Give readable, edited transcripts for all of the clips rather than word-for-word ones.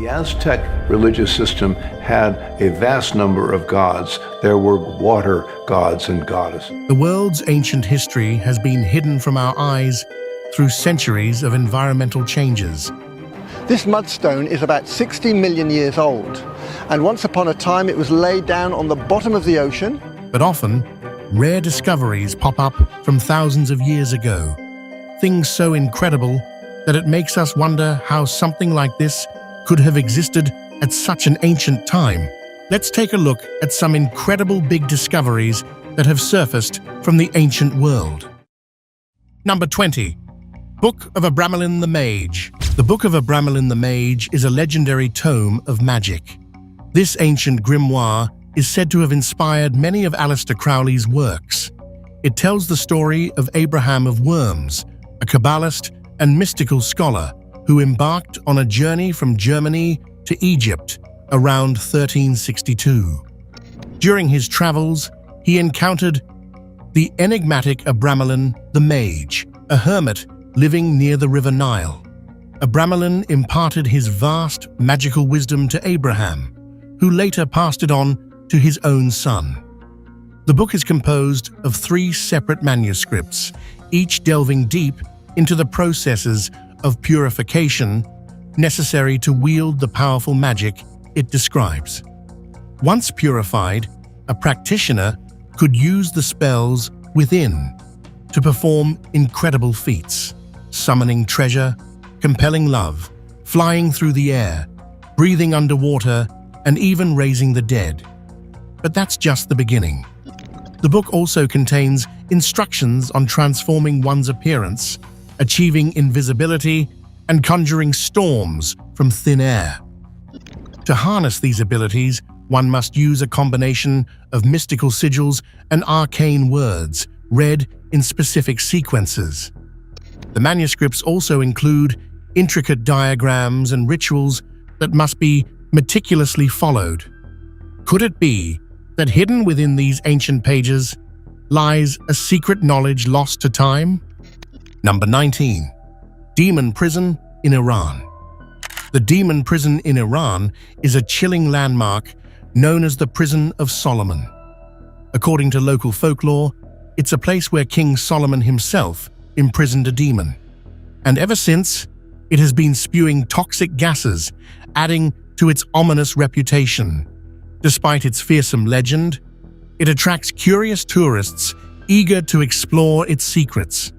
The Aztec religious system had a vast number of gods. There were water gods and goddesses. The world's ancient history has been hidden from our eyes through centuries of environmental changes. This mudstone is about 60 million years old, and once upon a time it was laid down on the bottom of the ocean. But often, rare discoveries pop up from thousands of years ago. Things so incredible that it makes us wonder how something like this could have existed at such an ancient time. Let's take a look at some incredible big discoveries that have surfaced from the ancient world. Number 20. Book of Abramelin the Mage. The Book of Abramelin the Mage is a legendary tome of magic. This ancient grimoire is said to have inspired many of Aleister Crowley's works. It tells the story of Abraham of Worms, a Kabbalist and mystical scholar who embarked on a journey from Germany to Egypt around 1362. During his travels, he encountered the enigmatic Abramelin the Mage, a hermit living near the River Nile. Abramelin imparted his vast magical wisdom to Abraham, who later passed it on to his own son. The book is composed of 3 separate manuscripts, each delving deep into the processes of purification necessary to wield the powerful magic it describes. Once purified, a practitioner could use the spells within to perform incredible feats, summoning treasure, compelling love, flying through the air, breathing underwater, and even raising the dead. But that's just the beginning. The book also contains instructions on transforming one's appearance, achieving invisibility, and conjuring storms from thin air. To harness these abilities, one must use a combination of mystical sigils and arcane words, read in specific sequences. The manuscripts also include intricate diagrams and rituals that must be meticulously followed. Could it be that hidden within these ancient pages lies a secret knowledge lost to time? Number 19. Demon Prison in Iran. The Demon Prison in Iran is a chilling landmark known as the Prison of Solomon. According to local folklore, it's a place where King Solomon himself imprisoned a demon. And ever since, it has been spewing toxic gases, adding to its ominous reputation. Despite its fearsome legend, it attracts curious tourists eager to explore its secrets.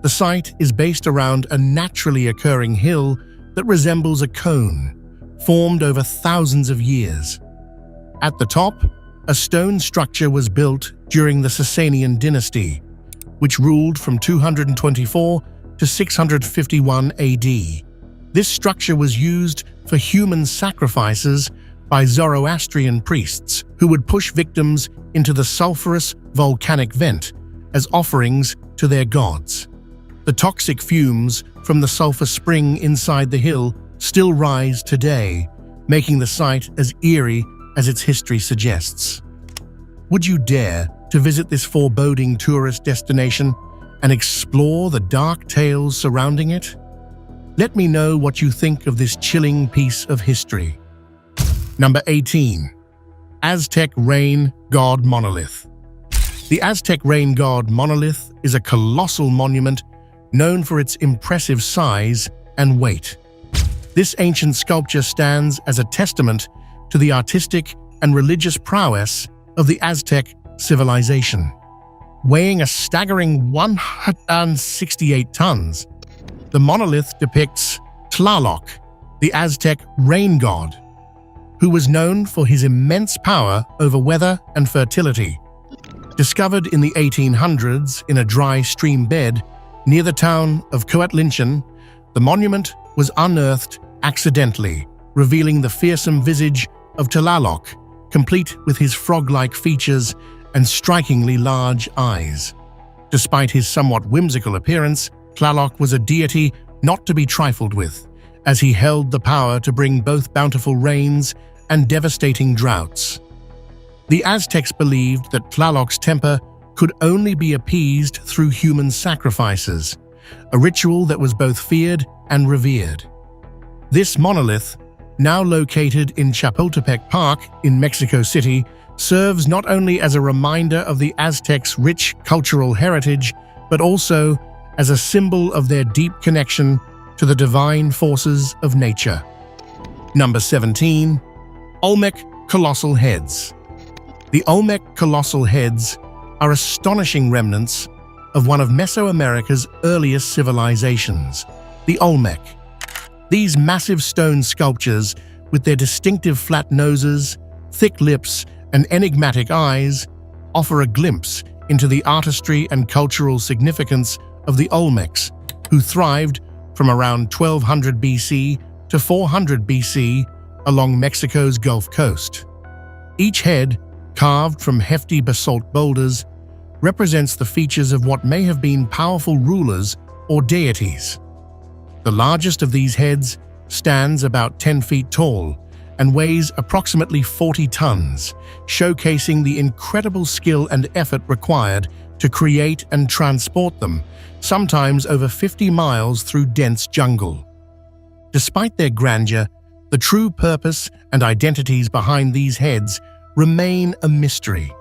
The site is based around a naturally occurring hill that resembles a cone, formed over thousands of years. At the top, a stone structure was built during the Sasanian dynasty, which ruled from 224 to 651 AD. This structure was used for human sacrifices by Zoroastrian priests who would push victims into the sulfurous volcanic vent as offerings to their gods. The toxic fumes from the sulfur spring inside the hill still rise today, making the site as eerie as its history suggests. Would you dare to visit this foreboding tourist destination and explore the dark tales surrounding it? Let me know what you think of this chilling piece of history. Number 18. Aztec Rain God Monolith. The Aztec Rain God Monolith is a colossal monument known for its impressive size and weight. This ancient sculpture stands as a testament to the artistic and religious prowess of the Aztec civilization. Weighing a staggering 168 tons, the monolith depicts Tlaloc, the Aztec rain god, who was known for his immense power over weather and fertility. Discovered in the 1800s in a dry stream bed near the town of Coatlinchon, the monument was unearthed accidentally, revealing the fearsome visage of Tlaloc, complete with his frog-like features and strikingly large eyes. Despite his somewhat whimsical appearance, Tlaloc was a deity not to be trifled with, as he held the power to bring both bountiful rains and devastating droughts. The Aztecs believed that Tlaloc's temper could only be appeased through human sacrifices, a ritual that was both feared and revered. This monolith now located in Chapultepec Park in Mexico City, serves not only as a reminder of the Aztecs' rich cultural heritage, but also as a symbol of their deep connection to the divine forces of nature. Number 17. Olmec Colossal Heads. The Olmec Colossal Heads are astonishing remnants of one of Mesoamerica's earliest civilizations, the Olmec. These massive stone sculptures, with their distinctive flat noses, thick lips, and enigmatic eyes, offer a glimpse into the artistry and cultural significance of the Olmecs, who thrived from around 1200 BC to 400 BC along Mexico's Gulf Coast. Each head, carved from hefty basalt boulders, represents the features of what may have been powerful rulers or deities. The largest of these heads stands about 10 feet tall and weighs approximately 40 tons, showcasing the incredible skill and effort required to create and transport them, sometimes over 50 miles through dense jungle. Despite their grandeur, the true purpose and identities behind these heads remain a mystery.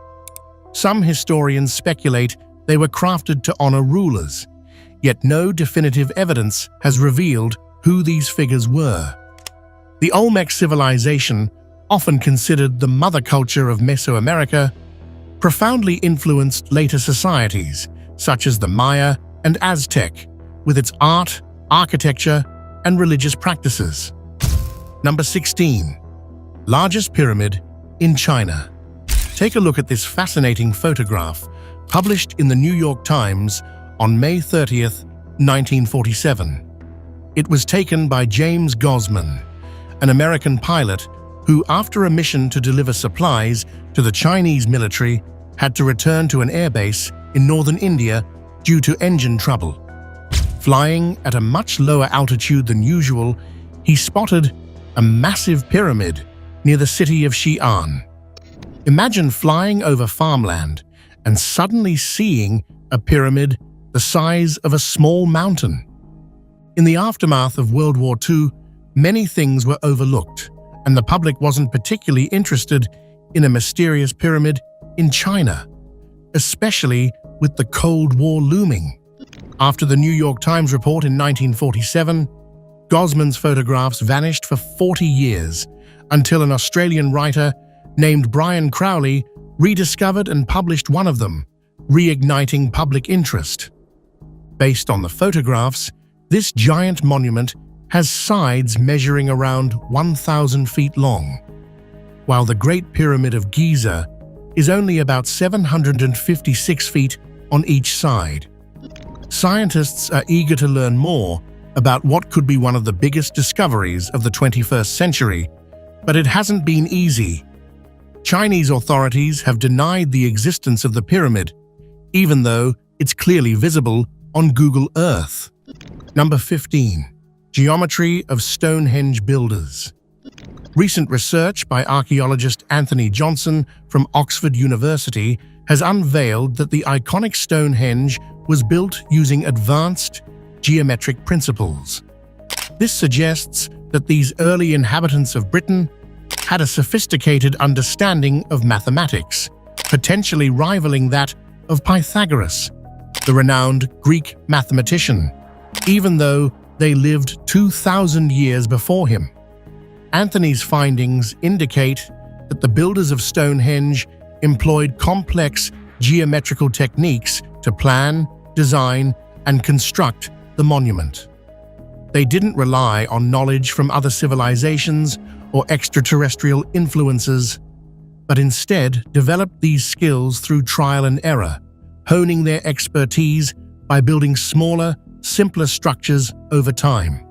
Some historians speculate they were crafted to honor rulers, yet no definitive evidence has revealed who these figures were. The Olmec civilization, often considered the mother culture of Mesoamerica, profoundly influenced later societies, such as the Maya and Aztec, with its art, architecture, and religious practices. Number 16. Largest Pyramid in China. Take a look at this fascinating photograph, published in the New York Times on May 30th, 1947. It was taken by James Gosman, an American pilot who, after a mission to deliver supplies to the Chinese military, had to return to an airbase in northern India due to engine trouble. Flying at a much lower altitude than usual, he spotted a massive pyramid near the city of Xi'an. Imagine flying over farmland and suddenly seeing a pyramid the size of a small mountain. In the aftermath of World War II, many things were overlooked, and the public wasn't particularly interested in a mysterious pyramid in China, especially with the Cold War looming. After the New York Times report in 1947, Gosman's photographs vanished for 40 years until an Australian writer named Brian Crowley rediscovered and published one of them, reigniting public interest. Based on the photographs, this giant monument has sides measuring around 1,000 feet long, while the Great Pyramid of Giza is only about 756 feet on each side. Scientists are eager to learn more about what could be one of the biggest discoveries of the 21st century, but it hasn't been easy. Chinese authorities have denied the existence of the pyramid, even though it's clearly visible on Google Earth. Number 15. Geometry of Stonehenge Builders. Recent research by archaeologist Anthony Johnson from Oxford University has unveiled that the iconic Stonehenge was built using advanced geometric principles. This suggests that these early inhabitants of Britain had a sophisticated understanding of mathematics, potentially rivaling that of Pythagoras, the renowned Greek mathematician, even though they lived 2,000 years before him. Anthony's findings indicate that the builders of Stonehenge employed complex geometrical techniques to plan, design, and construct the monument. They didn't rely on knowledge from other civilizations or extraterrestrial influences, but instead developed these skills through trial and error, honing their expertise by building smaller, simpler structures over time.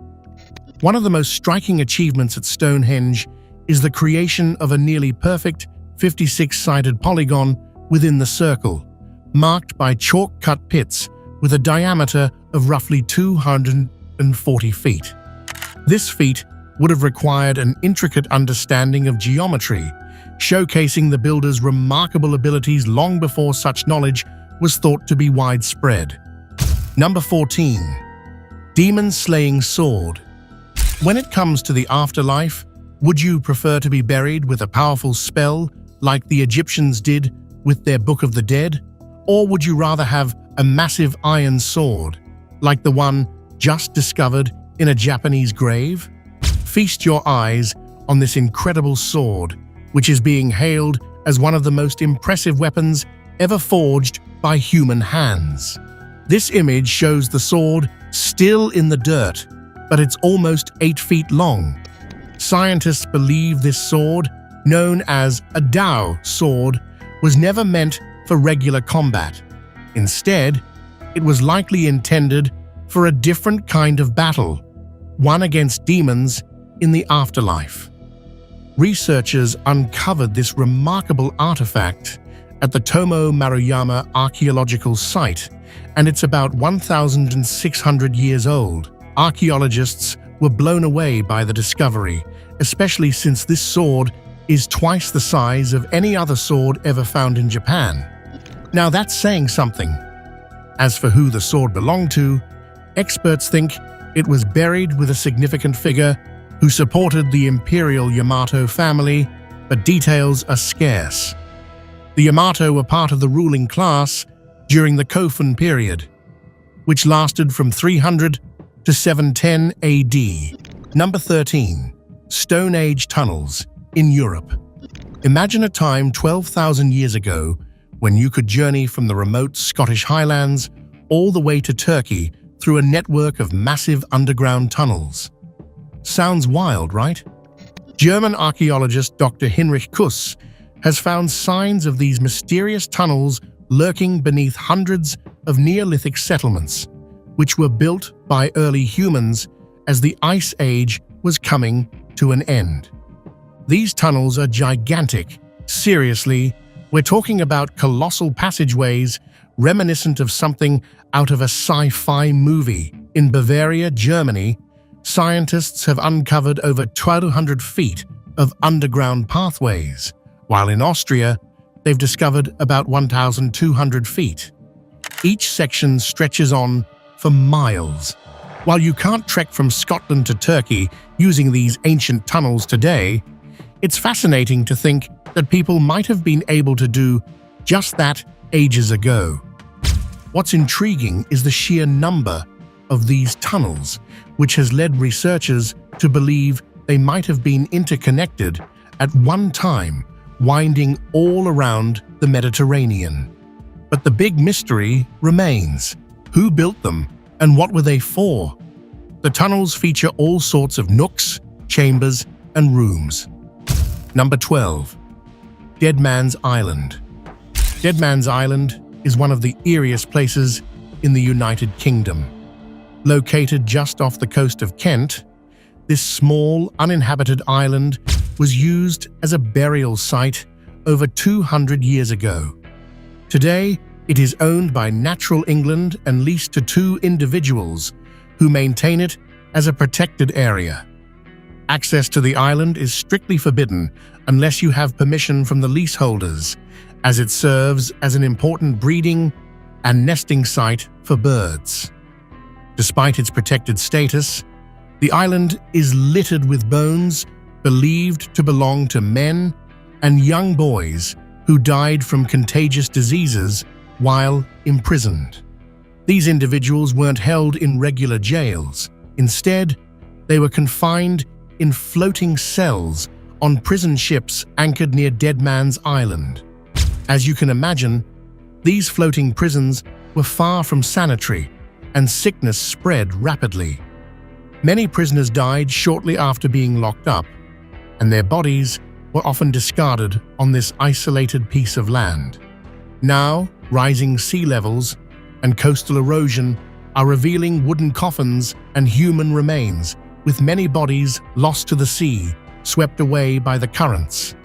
One of the most striking achievements at Stonehenge is the creation of a nearly perfect 56-sided polygon within the circle, marked by chalk-cut pits with a diameter of roughly 240 feet. This feat would have required an intricate understanding of geometry, showcasing the builders' remarkable abilities long before such knowledge was thought to be widespread. Number 14. Demon-Slaying Sword. When it comes to the afterlife, Would you prefer to be buried with a powerful spell like the Egyptians did with their Book of the Dead? Or would you rather have a massive iron sword like the one just discovered in a Japanese grave? Feast your eyes on this incredible sword, which is being hailed as one of the most impressive weapons ever forged by human hands. This image shows the sword still in the dirt, but it's almost 8 feet long. Scientists believe this sword, known as a Dao sword, was never meant for regular combat. Instead, it was likely intended for a different kind of battle, one against demons in the afterlife. Researchers uncovered this remarkable artifact at the Tomo Maruyama archaeological site, and it's about 1,600 years old. Archaeologists were blown away by the discovery, especially since this sword is twice the size of any other sword ever found in Japan. Now that's saying something. As for who the sword belonged to, experts think it was buried with a significant figure who supported the imperial Yamato family, but details are scarce. The Yamato were part of the ruling class during the Kofun period, which lasted from 300 to 710 AD. Number 13. Stone Age tunnels in Europe. Imagine a time 12,000 years ago when you could journey from the remote Scottish Highlands all the way to Turkey through a network of massive underground tunnels. Sounds wild, right? German archaeologist Dr. Heinrich Kuss has found signs of these mysterious tunnels lurking beneath hundreds of Neolithic settlements, which were built by early humans as the Ice Age was coming to an end. These tunnels are gigantic. Seriously, we're talking about colossal passageways reminiscent of something out of a sci-fi movie. In Bavaria, Germany, scientists have uncovered over 1,200 feet of underground pathways, while in Austria, they've discovered about 1,200 feet. Each section stretches on for miles. While you can't trek from Scotland to Turkey using these ancient tunnels today, it's fascinating to think that people might have been able to do just that ages ago. What's intriguing is the sheer number of these tunnels, which has led researchers to believe they might have been interconnected at one time, winding all around the Mediterranean. But the big mystery remains. Who built them, and what were they for? The tunnels feature all sorts of nooks, chambers, and rooms. Number 12. Dead Man's Island. Dead Man's Island is one of the eeriest places in the United Kingdom. Located just off the coast of Kent, this small, uninhabited island was used as a burial site over 200 years ago. Today, it is owned by Natural England and leased to 2 individuals who maintain it as a protected area. Access to the island is strictly forbidden unless you have permission from the leaseholders, as it serves as an important breeding and nesting site for birds. Despite its protected status, the island is littered with bones believed to belong to men and young boys who died from contagious diseases while imprisoned. These individuals weren't held in regular jails. Instead, they were confined in floating cells on prison ships anchored near Dead Man's Island. As you can imagine, these floating prisons were far from sanitary, and sickness spread rapidly. Many prisoners died shortly after being locked up, and their bodies were often discarded on this isolated piece of land. Now, rising sea levels and coastal erosion are revealing wooden coffins and human remains, with many bodies lost to the sea, swept away by the currents.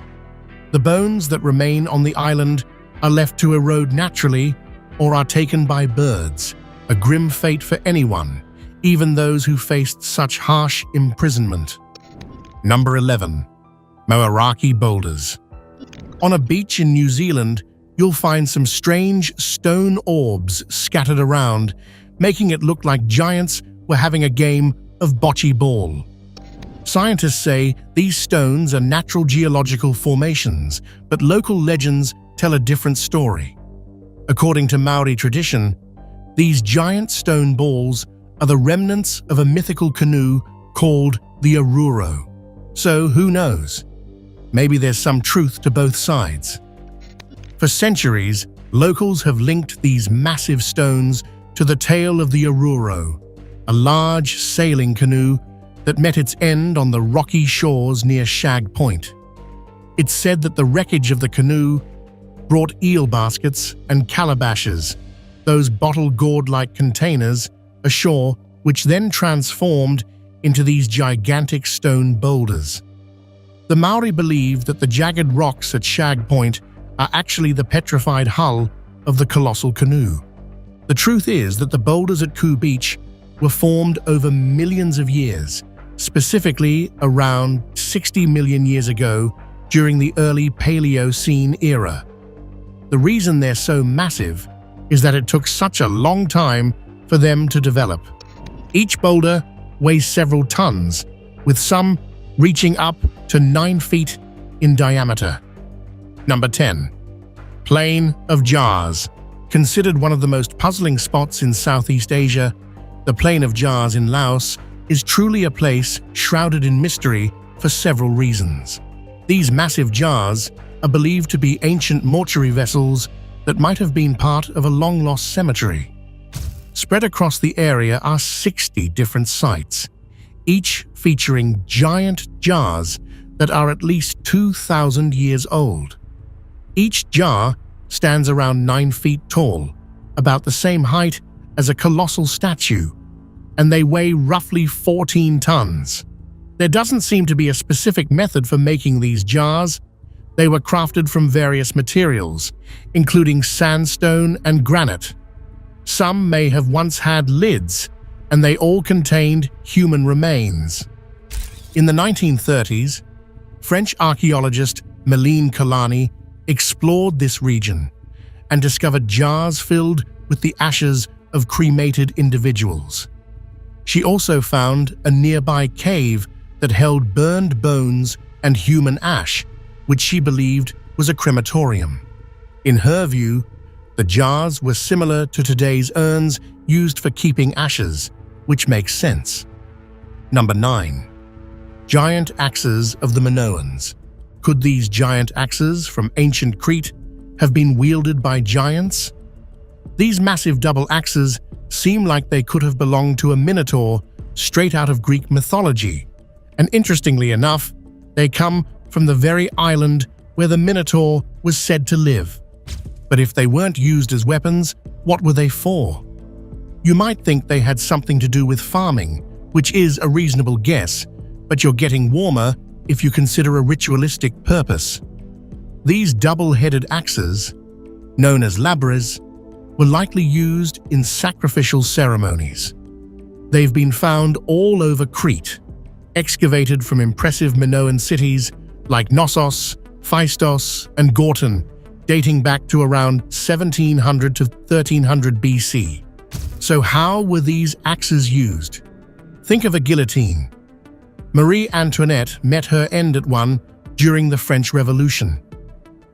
The bones that remain on the island are left to erode naturally or are taken by birds, a grim fate for anyone, even those who faced such harsh imprisonment. Number 11. Moeraki Boulders. On a beach in New Zealand, you'll find some strange stone orbs scattered around, making it look like giants were having a game of bocce ball. Scientists say these stones are natural geological formations, but local legends tell a different story. According to Maori tradition, these giant stone balls are the remnants of a mythical canoe called the Oruro. So who knows? Maybe there's some truth to both sides. For centuries, locals have linked these massive stones to the tale of the Oruro, a large sailing canoe that met its end on the rocky shores near Shag Point. It's said that the wreckage of the canoe brought eel baskets and calabashes, those bottle-gourd-like containers, ashore, which then transformed into these gigantic stone boulders. The Maori believe that the jagged rocks at Shag Point are actually the petrified hull of the colossal canoe. The truth is that the boulders at Koo Beach were formed over millions of years, specifically around 60 million years ago during the early Paleocene era. The reason they're so massive is that it took such a long time for them to develop. Each boulder weighs several tons, with some reaching up to 9 feet in diameter. Number 10. Plain of Jars. Considered one of the most puzzling spots in Southeast Asia, the Plain of Jars in Laos is truly a place shrouded in mystery for several reasons. These massive jars are believed to be ancient mortuary vessels that might have been part of a long-lost cemetery. Spread across the area are 60 different sites, each featuring giant jars that are at least 2,000 years old. Each jar stands around 9 feet tall, about the same height as a colossal statue, and they weigh roughly 14 tons. There doesn't seem to be a specific method for making these jars. They were crafted from various materials, including sandstone and granite. Some may have once had lids, and they all contained human remains. In the 1930s, French archaeologist Méline Kalani explored this region and discovered jars filled with the ashes of cremated individuals. She also found a nearby cave that held burned bones and human ash, which she believed was a crematorium. In her view, the jars were similar to today's urns used for keeping ashes, which makes sense. Number 9. Giant axes of the Minoans. Could these giant axes from ancient Crete have been wielded by giants? These massive double axes seem like they could have belonged to a minotaur straight out of Greek mythology, and interestingly enough, they come from the very island where the minotaur was said to live. But if they weren't used as weapons, what were they for? You might think they had something to do with farming, which is a reasonable guess, but you're getting warmer if you consider a ritualistic purpose. These double-headed axes, known as labres, were likely used in sacrificial ceremonies. They've been found all over Crete, excavated from impressive Minoan cities like Knossos, Phaistos, and Gortyn, dating back to around 1700 to 1300 BC. So how were these axes used? Think of a guillotine. Marie Antoinette met her end at one during the French Revolution.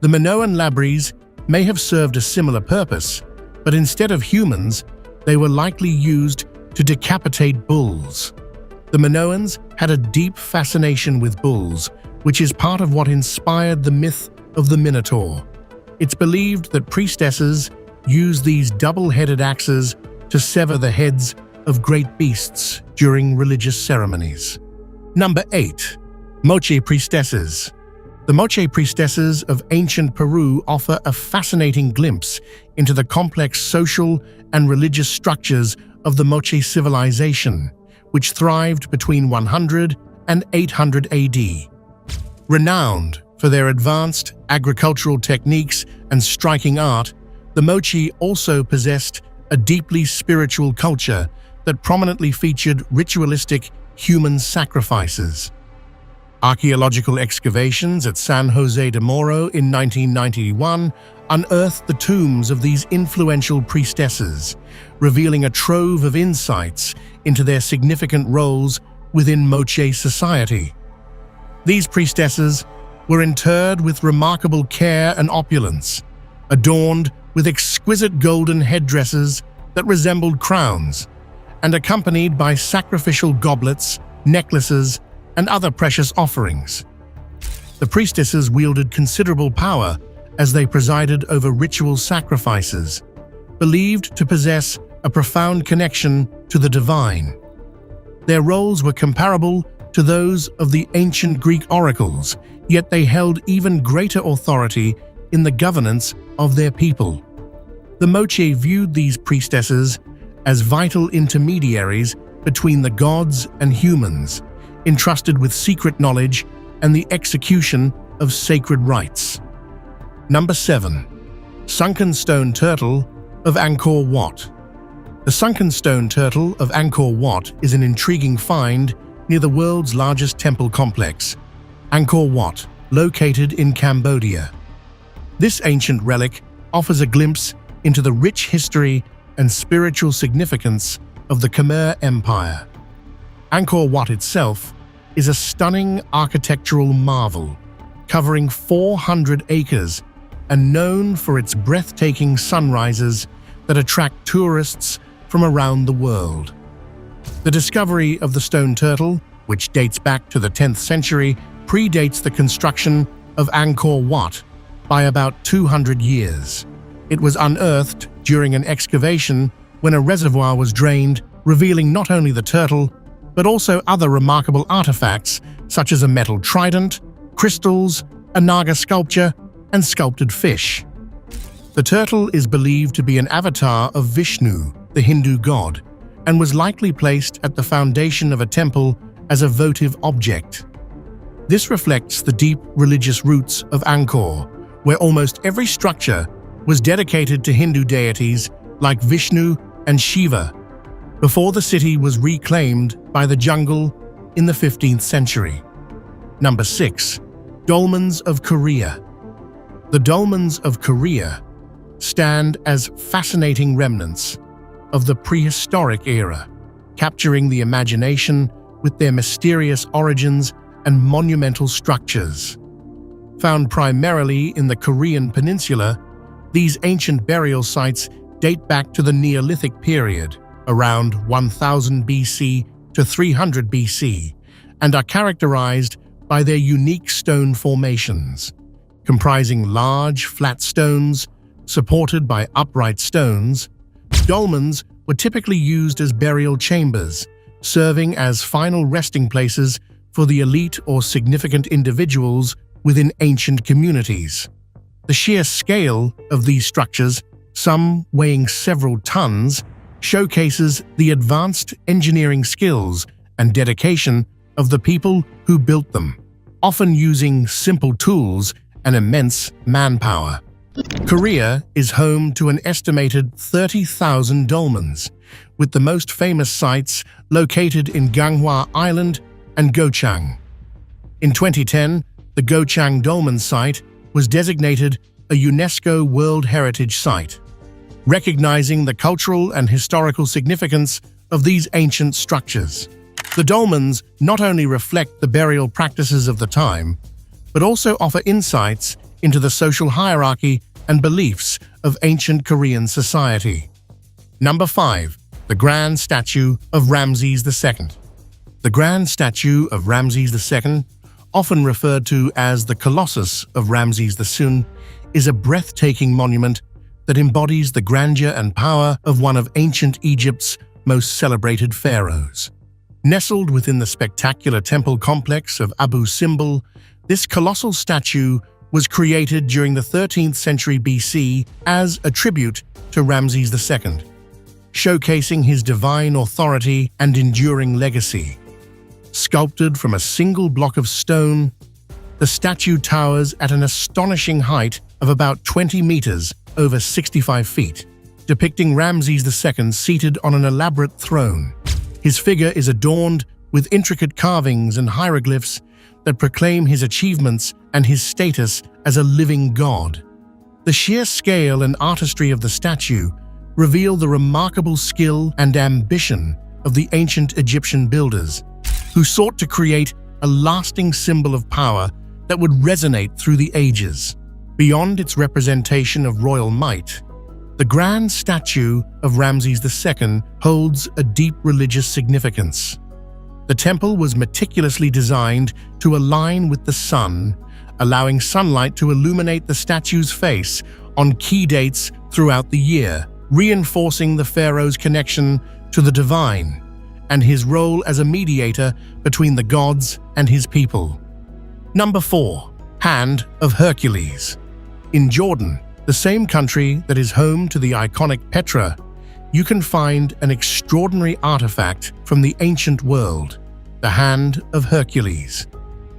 The Minoan labres may have served a similar purpose, but instead of humans, they were likely used to decapitate bulls. The Minoans had a deep fascination with bulls, which is part of what inspired the myth of the Minotaur. It's believed that priestesses used these double-headed axes to sever the heads of great beasts during religious ceremonies. Number 8. Moche priestesses. The Moche priestesses of ancient Peru offer a fascinating glimpse into the complex social and religious structures of the Moche civilization, which thrived between 100 and 800 AD. Renowned for their advanced agricultural techniques and striking art, the Moche also possessed a deeply spiritual culture that prominently featured ritualistic human sacrifices. Archaeological excavations at San Jose de Moro in 1991 unearthed the tombs of these influential priestesses, revealing a trove of insights into their significant roles within Moche society. These priestesses were interred with remarkable care and opulence, adorned with exquisite golden headdresses that resembled crowns, and accompanied by sacrificial goblets, necklaces, and other precious offerings. The priestesses wielded considerable power as they presided over ritual sacrifices, believed to possess a profound connection to the divine. Their roles were comparable to those of the ancient Greek oracles, yet they held even greater authority in the governance of their people. The Moche viewed these priestesses as vital intermediaries between the gods and humans, entrusted with secret knowledge and the execution of sacred rites. Number 7. Sunken Stone Turtle of Angkor Wat. The sunken stone turtle of Angkor Wat is an intriguing find near the world's largest temple complex, Angkor Wat, located in Cambodia. This ancient relic offers a glimpse into the rich history and spiritual significance of the Khmer Empire. Angkor Wat itself is a stunning architectural marvel, covering 400 acres and known for its breathtaking sunrises that attract tourists from around the world. The discovery of the stone turtle, which dates back to the 10th century, predates the construction of Angkor Wat by about 200 years. It was unearthed during an excavation when a reservoir was drained, revealing not only the turtle, but also other remarkable artifacts such as a metal trident, crystals, a Naga sculpture, and sculpted fish. The turtle is believed to be an avatar of Vishnu, the Hindu god, and was likely placed at the foundation of a temple as a votive object. This reflects the deep religious roots of Angkor, where almost every structure was dedicated to Hindu deities like Vishnu and Shiva, before the city was reclaimed by the jungle in the 15th century. Number 6. Dolmens of Korea. The dolmens of Korea stand as fascinating remnants of the prehistoric era, capturing the imagination with their mysterious origins and monumental structures. Found primarily in the Korean peninsula, these ancient burial sites date back to the Neolithic period, around 1000 BC to 300 BC, and are characterized by their unique stone formations, comprising large, flat stones supported by upright stones. Dolmens were typically used as burial chambers, serving as final resting places for the elite or significant individuals within ancient communities. The sheer scale of these structures, some weighing several tons, showcases the advanced engineering skills and dedication of the people who built them, often using simple tools and immense manpower. Korea is home to an estimated 30,000 dolmens, with the most famous sites located in Ganghwa Island and Gochang. In 2010, the Gochang Dolmen site was designated a UNESCO World Heritage Site, recognizing the cultural and historical significance of these ancient structures. The dolmens not only reflect the burial practices of the time, but also offer insights into the social hierarchy and beliefs of ancient Korean society. Number 5. The Grand Statue of Ramses II. The Grand Statue of Ramses II, often referred to as the Colossus of Ramses II, is a breathtaking monument that embodies the grandeur and power of one of ancient Egypt's most celebrated pharaohs. Nestled within the spectacular temple complex of Abu Simbel, this colossal statue was created during the 13th century BC as a tribute to Ramses II, showcasing his divine authority and enduring legacy. Sculpted from a single block of stone, the statue towers at an astonishing height of about 20 meters over 65 feet, depicting Ramses II seated on an elaborate throne. His figure is adorned with intricate carvings and hieroglyphs that proclaim his achievements and his status as a living god. The sheer scale and artistry of the statue reveal the remarkable skill and ambition of the ancient Egyptian builders, who sought to create a lasting symbol of power that would resonate through the ages. Beyond its representation of royal might, the grand statue of Ramses II holds a deep religious significance. The temple was meticulously designed to align with the sun, allowing sunlight to illuminate the statue's face on key dates throughout the year, reinforcing the pharaoh's connection to the divine and his role as a mediator between the gods and his people. Number 4. Hand of Hercules. In Jordan, the same country that is home to the iconic Petra, you can find an extraordinary artifact from the ancient world, the Hand of Hercules.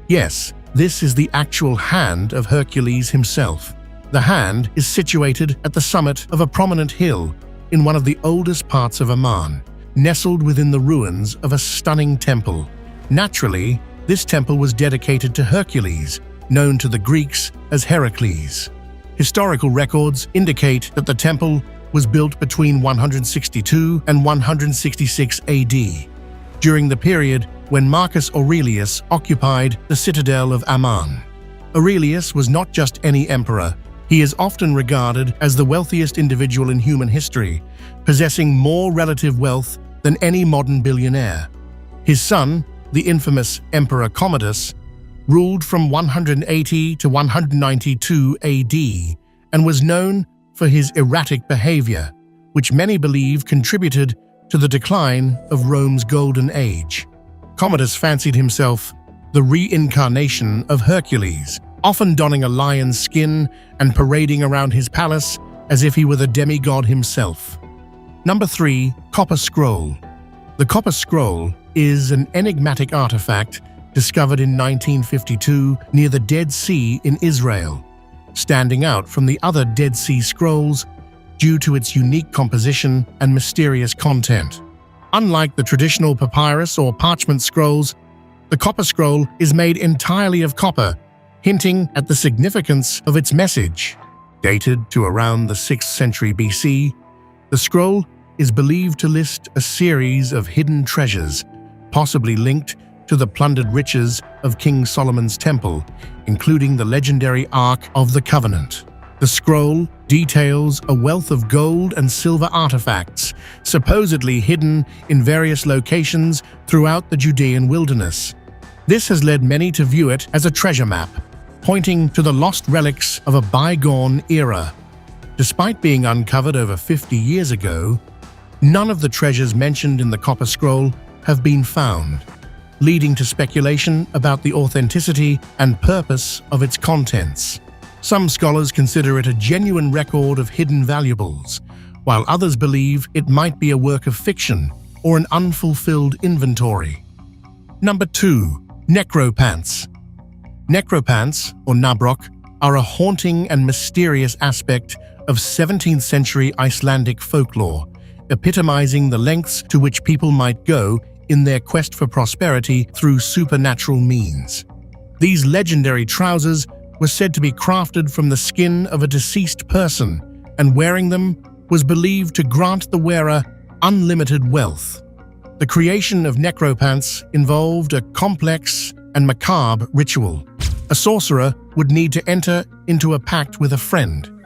Yes, this is the actual hand of Hercules himself. The hand is situated at the summit of a prominent hill in one of the oldest parts of Amman, nestled within the ruins of a stunning temple. Naturally, this temple was dedicated to Hercules, known to the Greeks as Heracles. Historical records indicate that the temple was built between 162 and 166 AD, during the period when Marcus Aurelius occupied the citadel of Amman. Aurelius was not just any emperor. He is often regarded as the wealthiest individual in human history, possessing more relative wealth than any modern billionaire. His son, the infamous Emperor Commodus, ruled from 180 to 192 AD and was known for his erratic behavior, which many believe contributed to the decline of Rome's golden age. Commodus fancied himself the reincarnation of Hercules, often donning a lion's skin and parading around his palace as if he were the demigod himself. Number 3. Copper Scroll. The Copper Scroll is an enigmatic artifact discovered in 1952 near the Dead Sea in Israel, standing out from the other Dead Sea Scrolls due to its unique composition and mysterious content. Unlike the traditional papyrus or parchment scrolls, the Copper Scroll is made entirely of copper, hinting at the significance of its message. Dated to around the 6th century BC, the scroll is believed to list a series of hidden treasures, possibly linked to the plundered riches of King Solomon's temple, including the legendary Ark of the Covenant. The scroll details a wealth of gold and silver artifacts, supposedly hidden in various locations throughout the Judean wilderness. This has led many to view it as a treasure map, pointing to the lost relics of a bygone era. Despite being uncovered over 50 years ago, none of the treasures mentioned in the Copper Scroll have been found, leading to speculation about the authenticity and purpose of its contents. Some scholars consider it a genuine record of hidden valuables, while others believe it might be a work of fiction or an unfulfilled inventory. Number 2. Necropants. Necropants, or Nabrok, are a haunting and mysterious aspect of 17th century Icelandic folklore, epitomizing the lengths to which people might go in their quest for prosperity through supernatural means. These legendary trousers were said to be crafted from the skin of a deceased person, and wearing them was believed to grant the wearer unlimited wealth. The creation of necropants involved a complex and macabre ritual. A sorcerer would need to enter into a pact with a friend,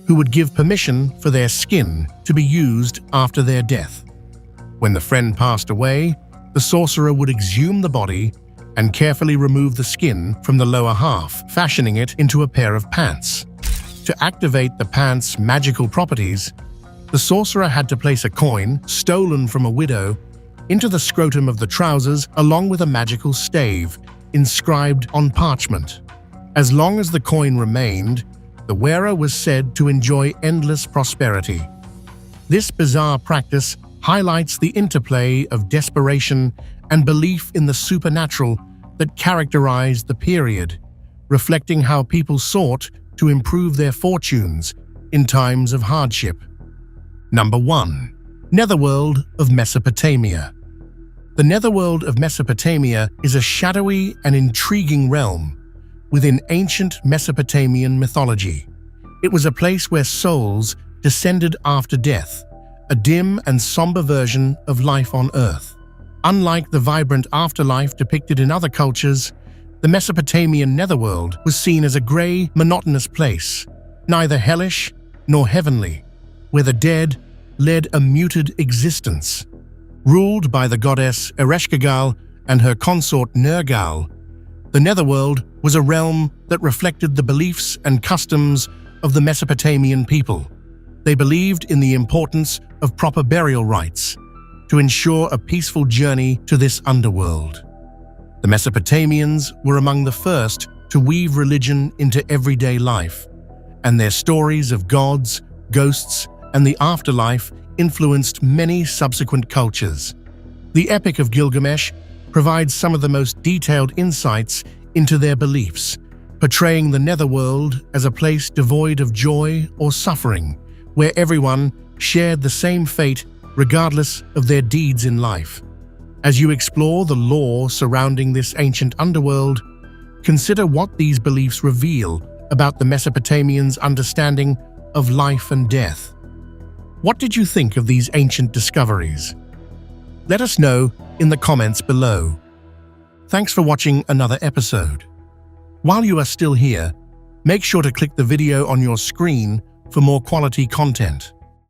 who would give permission for their skin to be used after their death. When the friend passed away, the sorcerer would exhume the body and carefully remove the skin from the lower half, fashioning it into a pair of pants. To activate the pants' magical properties, the sorcerer had to place a coin, stolen from a widow, into the scrotum of the trousers along with a magical stave inscribed on parchment. As long as the coin remained, the wearer was said to enjoy endless prosperity. This bizarre practice highlights the interplay of desperation and belief in the supernatural that characterized the period, reflecting how people sought to improve their fortunes in times of hardship. Number 1. Netherworld of Mesopotamia. The Netherworld of Mesopotamia is a shadowy and intriguing realm within ancient Mesopotamian mythology. It was a place where souls descended after death, a dim and somber version of life on Earth. Unlike the vibrant afterlife depicted in other cultures, the Mesopotamian netherworld was seen as a grey, monotonous place, neither hellish nor heavenly, where the dead led a muted existence. Ruled by the goddess Ereshkigal and her consort Nergal, the netherworld was a realm that reflected the beliefs and customs of the Mesopotamian people. They believed in the importance of proper burial rites to ensure a peaceful journey to this underworld. The Mesopotamians were among the first to weave religion into everyday life, and their stories of gods, ghosts, and the afterlife influenced many subsequent cultures. The Epic of Gilgamesh provides some of the most detailed insights into their beliefs, portraying the netherworld as a place devoid of joy or suffering, where everyone shared the same fate regardless of their deeds in life. As you explore the lore surrounding this ancient underworld, consider what these beliefs reveal about the Mesopotamians' understanding of life and death. What did you think of these ancient discoveries? Let us know in the comments below. Thanks for watching another episode. While you are still here, make sure to click the video on your screen for more quality content.